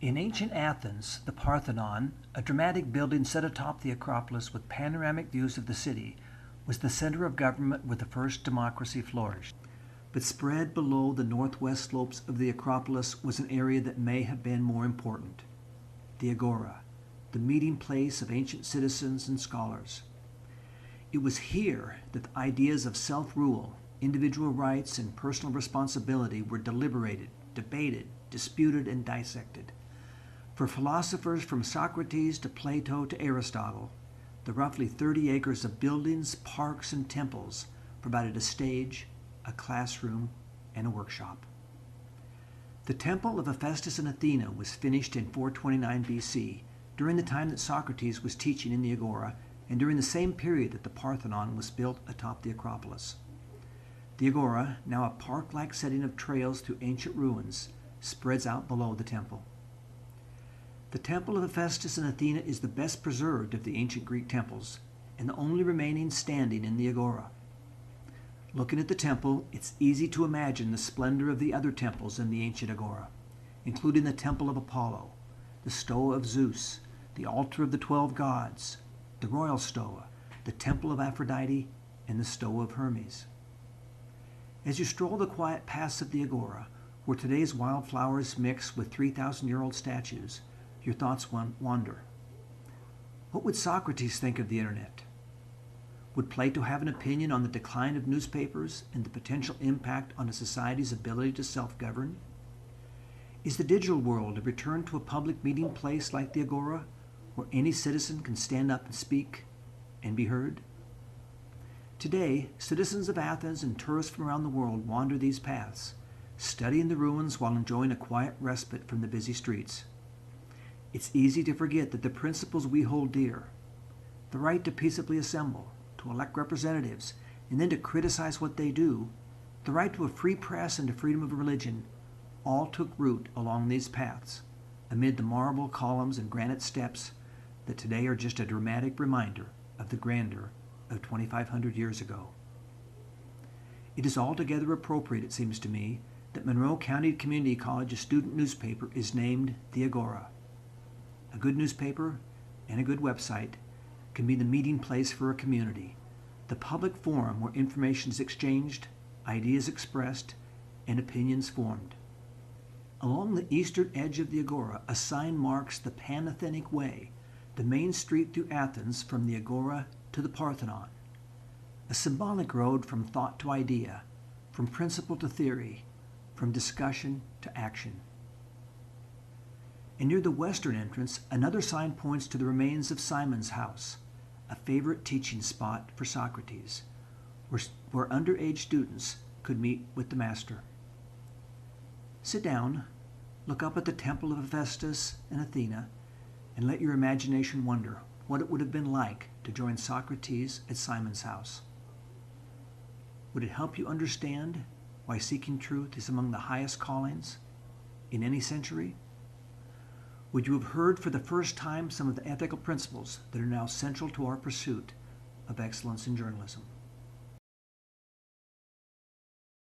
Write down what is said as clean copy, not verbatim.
In ancient Athens, the Parthenon, a dramatic building set atop the Acropolis with panoramic views of the city, was the center of government where the first democracy flourished. But spread below the northwest slopes of the Acropolis was an area that may have been more important: the Agora, the meeting place of ancient citizens and scholars. It was here that the ideas of self-rule, individual rights, and personal responsibility were deliberated, debated, disputed, and dissected. For philosophers from Socrates to Plato to Aristotle, the roughly 30 acres of buildings, parks, and temples provided a stage, a classroom, and a workshop. The temple of Hephaestus in Athena was finished in 429 BC, during the time that Socrates was teaching in the Agora, and during the same period that the Parthenon was built atop the Acropolis. The Agora, now a park-like setting of trails through ancient ruins, spreads out below the temple. The temple of Hephaestus in Athena is the best preserved of the ancient Greek temples, and the only remaining standing in the Agora. Looking at the temple, it's easy to imagine the splendor of the other temples in the ancient Agora, including the Temple of Apollo, the Stoa of Zeus, the Altar of the 12 Gods, the Royal Stoa, the Temple of Aphrodite, and the Stoa of Hermes. As you stroll the quiet paths of the Agora, where today's wildflowers mix with 3,000-year-old statues, your thoughts wander. What would Socrates think of the internet? Would Plato have an opinion on the decline of newspapers and the potential impact on a society's ability to self-govern? Is the digital world a return to a public meeting place like the Agora, where any citizen can stand up and speak and be heard? Today, citizens of Athens and tourists from around the world wander these paths, studying the ruins while enjoying a quiet respite from the busy streets. It's easy to forget that the principles we hold dear, the right to peaceably assemble, to elect representatives, and then to criticize what they do, the right to a free press and to freedom of religion, all took root along these paths, amid the marble columns and granite steps that today are just a dramatic reminder of the grandeur of 2,500 years ago. It is altogether appropriate, it seems to me, that Monroe County Community College's student newspaper is named the Agora. A good newspaper and a good website can be the meeting place for a community, the public forum where information is exchanged, ideas expressed, and opinions formed. Along the eastern edge of the Agora, a sign marks the Panathenic Way, the main street through Athens from the Agora to the Parthenon, a symbolic road from thought to idea, from principle to theory, from discussion to action. And near the western entrance, another sign points to the remains of Simon's house, a favorite teaching spot for Socrates, where underage students could meet with the master. Sit down, look up at the temple of Hephaestus and Athena, and let your imagination wonder what it would have been like to join Socrates at Simon's house. Would it help you understand why seeking truth is among the highest callings in any century? Would you have heard for the first time some of the ethical principles that are now central to our pursuit of excellence in journalism?